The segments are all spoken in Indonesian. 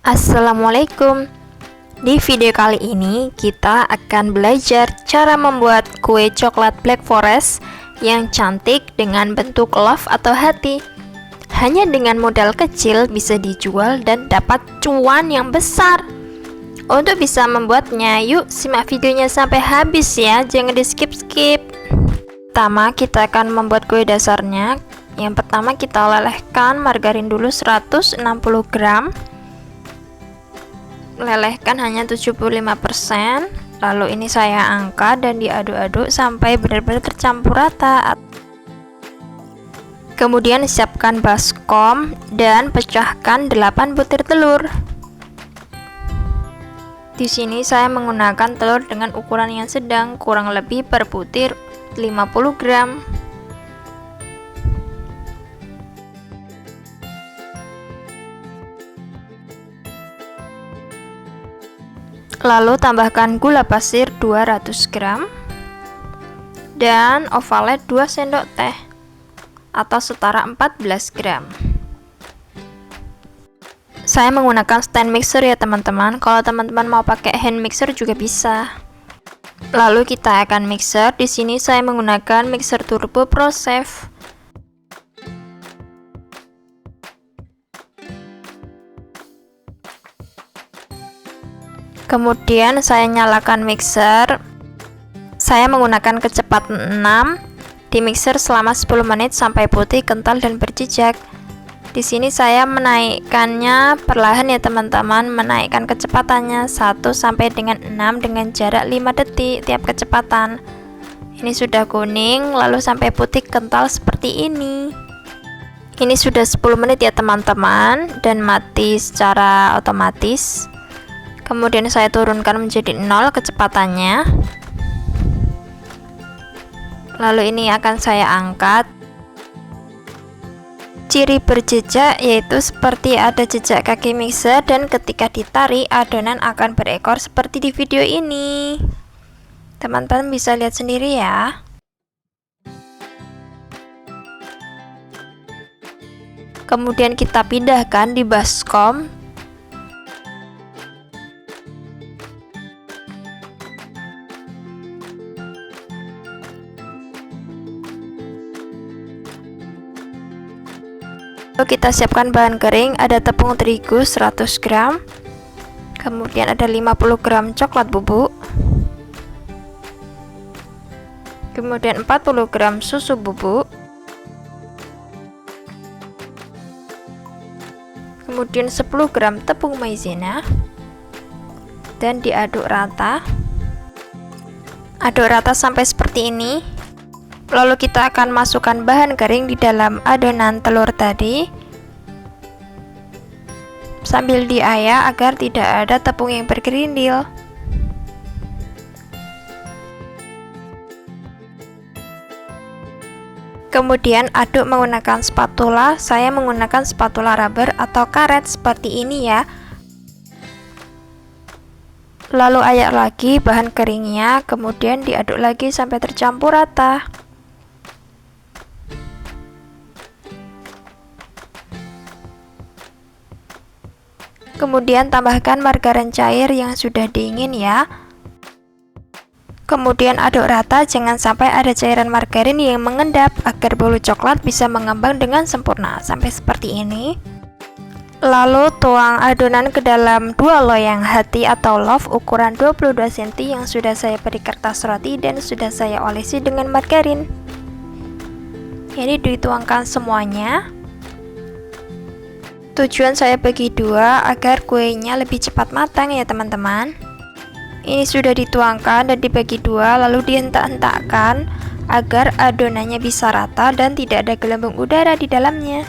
Assalamualaikum. Di video kali ini kita akan belajar cara membuat kue coklat Black Forest yang cantik dengan bentuk love atau hati. Hanya dengan modal kecil bisa dijual dan dapat cuan yang besar. Untuk bisa membuatnya, yuk simak videonya sampai habis ya, jangan di skip-skip. Pertama kita akan membuat kue dasarnya. Yang pertama kita lelehkan margarin dulu 160 gram. Lelehkan hanya 75%. Lalu ini saya angkat dan diaduk-aduk sampai benar-benar tercampur rata. Kemudian siapkan baskom dan pecahkan 8 butir telur. Di sini saya menggunakan telur dengan ukuran yang sedang, kurang lebih per butir 50 gram. Lalu tambahkan gula pasir 200 gram dan ovalet 2 sendok teh atau setara 14 gram. Saya menggunakan stand mixer ya teman-teman. Kalau teman-teman mau pakai hand mixer juga bisa. Lalu kita akan mixer. Di sini saya menggunakan mixer turbo ProSafe. Kemudian saya nyalakan mixer. Saya menggunakan kecepatan 6. Di mixer selama 10 menit sampai putih, kental dan berjejak. Di sini saya menaikkannya perlahan ya teman-teman, menaikkan kecepatannya 1 sampai dengan 6 dengan jarak 5 detik tiap kecepatan. Ini sudah kuning lalu sampai putih kental seperti ini. Ini sudah 10 menit ya teman-teman dan mati secara otomatis. Kemudian saya turunkan menjadi 0 kecepatannya. Lalu ini akan saya angkat. Ciri berjejak yaitu seperti ada jejak kaki mixer dan ketika ditarik adonan akan berekor seperti di video ini. Teman-teman bisa lihat sendiri ya. Kemudian kita pindahkan di baskom. Lalu kita siapkan bahan kering, ada tepung terigu 100 gram, kemudian ada 50 gram coklat bubuk, kemudian 40 gram susu bubuk, kemudian 10 gram tepung maizena, dan diaduk rata. Aduk rata sampai seperti ini. Lalu kita akan masukkan bahan kering di dalam adonan telur tadi sambil diayak agar tidak ada tepung yang bergerindil. Kemudian aduk menggunakan spatula. Saya menggunakan spatula rubber atau karet seperti ini ya. Lalu ayak lagi bahan keringnya, kemudian diaduk lagi sampai tercampur rata. Kemudian tambahkan margarin cair yang sudah dingin ya. Kemudian aduk rata, jangan sampai ada cairan margarin yang mengendap agar bolu coklat bisa mengembang dengan sempurna sampai seperti ini. Lalu tuang adonan ke dalam 2 loyang hati atau love ukuran 22 cm yang sudah saya beri kertas roti dan sudah saya olesi dengan margarin. Ini dituangkan semuanya. Tujuan saya bagi 2 agar kuenya lebih cepat matang ya teman-teman. Ini sudah dituangkan dan dibagi 2 lalu dihentak-hentakkan agar adonannya bisa rata dan tidak ada gelembung udara di dalamnya.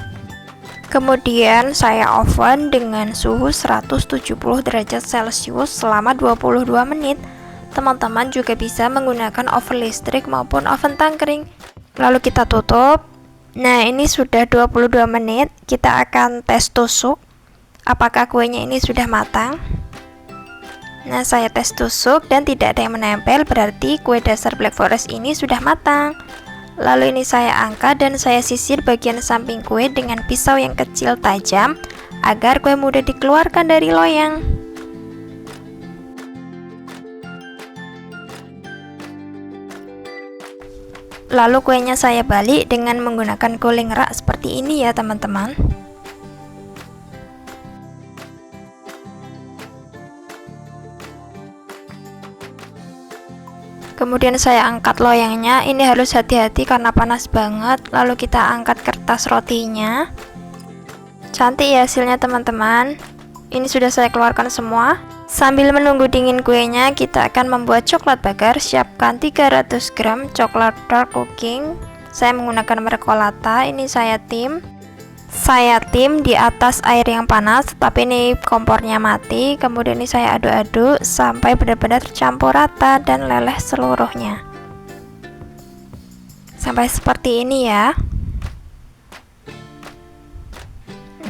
Kemudian saya oven dengan suhu 170 derajat Celcius selama 22 menit. Teman-teman juga bisa menggunakan oven listrik maupun oven tangkring. Lalu kita tutup. Nah, ini sudah 22 menit. Kita akan tes tusuk apakah kuenya ini sudah matang. Nah, saya tes tusuk dan tidak ada yang menempel, berarti kue dasar Black Forest ini sudah matang. Lalu ini saya angkat dan saya sisir bagian samping kue dengan pisau yang kecil tajam agar kue mudah dikeluarkan dari loyang. Lalu kuenya saya balik dengan menggunakan guling rak seperti ini ya teman-teman. Kemudian saya angkat loyangnya, ini harus hati-hati karena panas banget. Lalu kita angkat kertas rotinya. Cantik ya hasilnya teman-teman. Ini sudah saya keluarkan semua. Sambil menunggu dingin kuenya, kita akan membuat coklat bakar. Siapkan 300 gram coklat dark cooking. Saya menggunakan merek Colata, ini saya tim di atas air yang panas, tapi ini kompornya mati. Kemudian ini saya aduk-aduk sampai benar-benar tercampur rata dan leleh seluruhnya, sampai seperti ini ya.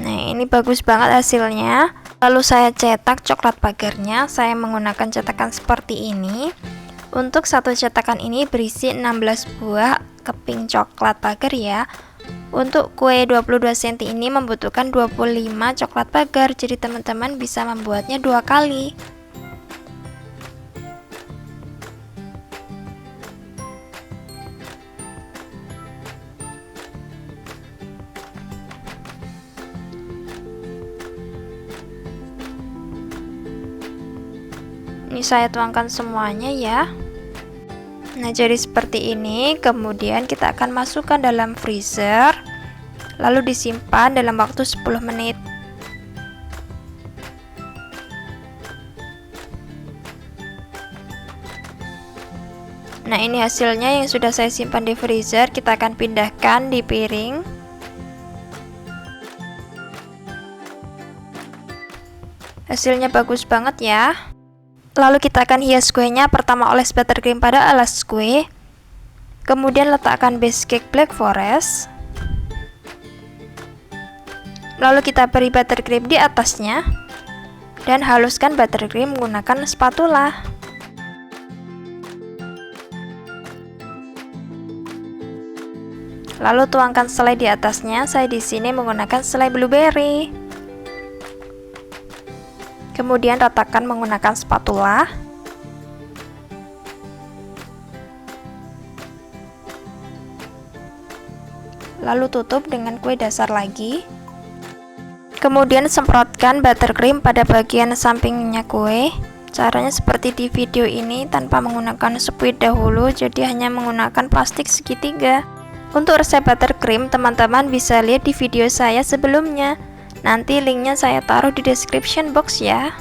Nah, ini bagus banget hasilnya. Lalu saya cetak coklat bakarnya. Saya menggunakan cetakan seperti ini. Untuk satu cetakan ini berisi 16 buah keping coklat bakar ya. Untuk kue 22 cm ini membutuhkan 25 coklat bakar, jadi teman-teman bisa membuatnya 2 kali. Ini saya tuangkan semuanya ya. Nah, jadi seperti ini. Kemudian kita akan masukkan dalam freezer, lalu disimpan dalam waktu 10 menit. Nah, ini hasilnya yang sudah saya simpan di freezer. Kita akan pindahkan di piring. Hasilnya bagus banget ya. Lalu kita akan hias kuenya. Pertama oles buttercream pada alas kue, kemudian letakkan base cake black forest, lalu kita beri buttercream di atasnya dan haluskan buttercream menggunakan spatula. Lalu tuangkan selai di atasnya. Saya di sini menggunakan selai blueberry. Kemudian ratakan menggunakan spatula. Lalu tutup dengan kue dasar lagi. Kemudian semprotkan buttercream pada bagian sampingnya kue. Caranya seperti di video ini tanpa menggunakan spuit dahulu, jadi hanya menggunakan plastik segitiga. Untuk resep buttercream teman-teman bisa lihat di video saya sebelumnya. Nanti linknya saya taruh di description box ya.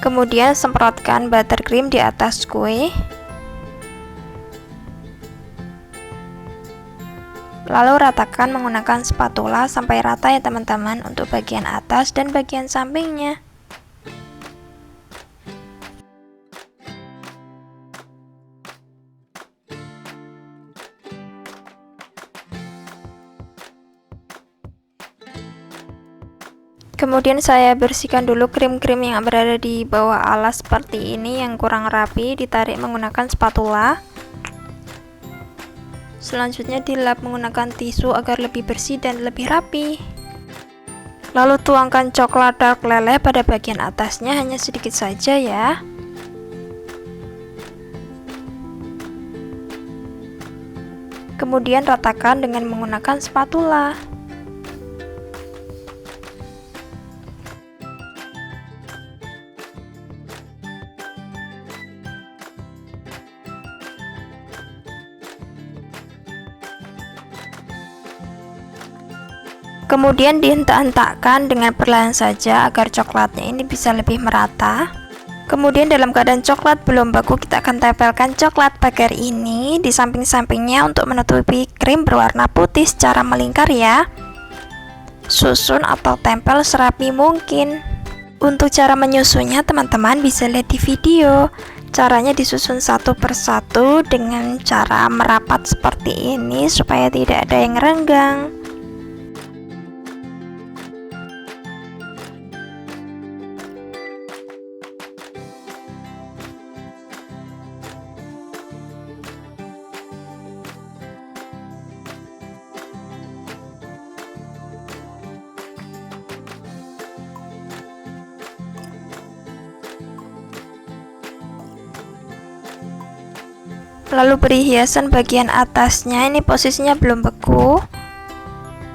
Kemudian semprotkan buttercream di atas kue. Lalu ratakan menggunakan spatula sampai rata ya teman-teman untuk bagian atas dan bagian sampingnya. Kemudian saya bersihkan dulu krim-krim yang berada di bawah alas seperti ini yang kurang rapi, ditarik menggunakan spatula. Selanjutnya dilap menggunakan tisu agar lebih bersih dan lebih rapi. Lalu tuangkan coklat dark leleh pada bagian atasnya, hanya sedikit saja ya. Kemudian ratakan dengan menggunakan spatula. Kemudian dihentak-hentakkan dengan perlahan saja agar coklatnya ini bisa lebih merata. Kemudian dalam keadaan coklat belum beku, kita akan tempelkan coklat bakar ini di samping-sampingnya untuk menutupi krim berwarna putih secara melingkar ya. Susun atau tempel serapi mungkin. Untuk cara menyusunnya teman-teman bisa lihat di video. Caranya disusun satu persatu dengan cara merapat seperti ini supaya tidak ada yang renggang. Lalu beri hiasan bagian atasnya, ini posisinya belum beku.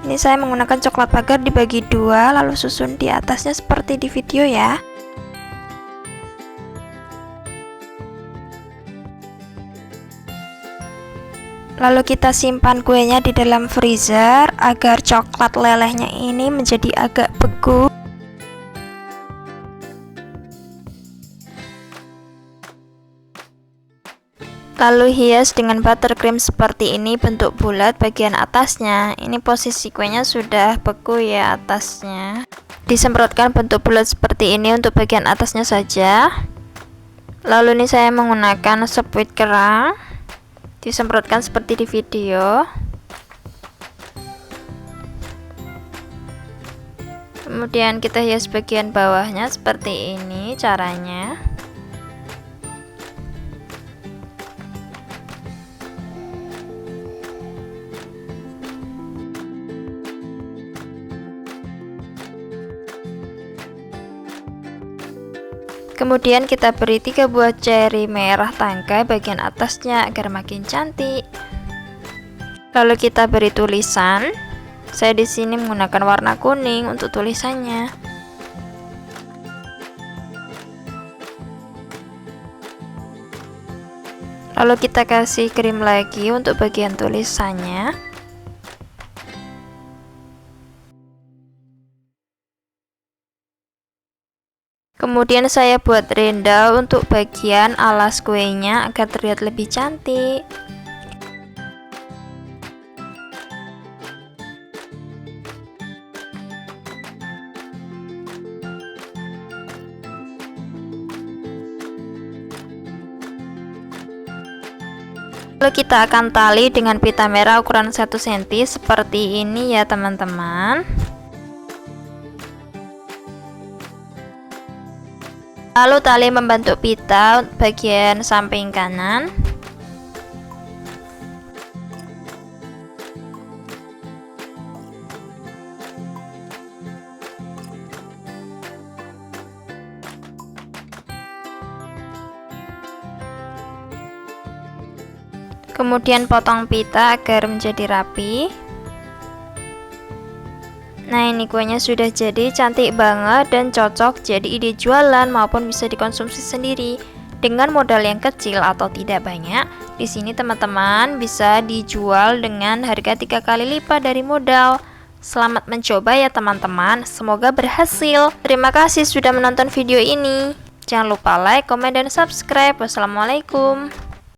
Ini saya menggunakan coklat pagar dibagi dua, lalu susun di atasnya seperti di video ya. Lalu kita simpan kuenya di dalam freezer agar coklat lelehnya ini menjadi agak beku. Lalu hias dengan buttercream seperti ini, bentuk bulat bagian atasnya. Ini posisi kuenya sudah beku ya atasnya. Disemprotkan bentuk bulat seperti ini untuk bagian atasnya saja. Lalu ini saya menggunakan sepuit kerang. Disemprotkan seperti di video. Kemudian kita hias bagian bawahnya seperti ini caranya. Kemudian kita beri 3 buah ceri merah tangkai bagian atasnya agar makin cantik. Lalu kita beri tulisan. Saya di sini menggunakan warna kuning untuk tulisannya. Lalu kita kasih krim lagi untuk bagian tulisannya. Kemudian saya buat renda untuk bagian alas kuenya agar terlihat lebih cantik. Lalu kita akan tali dengan pita merah ukuran 1 cm seperti ini ya teman-teman. Lalu tali membentuk pita bagian samping kanan. Kemudian potong pita agar menjadi rapi. Nah, ini kuenya sudah jadi, cantik banget dan cocok jadi ide jualan maupun bisa dikonsumsi sendiri dengan modal yang kecil atau tidak banyak. Di sini teman-teman bisa dijual dengan harga 3 kali lipat dari modal. Selamat mencoba ya teman-teman, semoga berhasil. Terima kasih sudah menonton video ini. Jangan lupa like, komen, dan subscribe. Wassalamualaikum.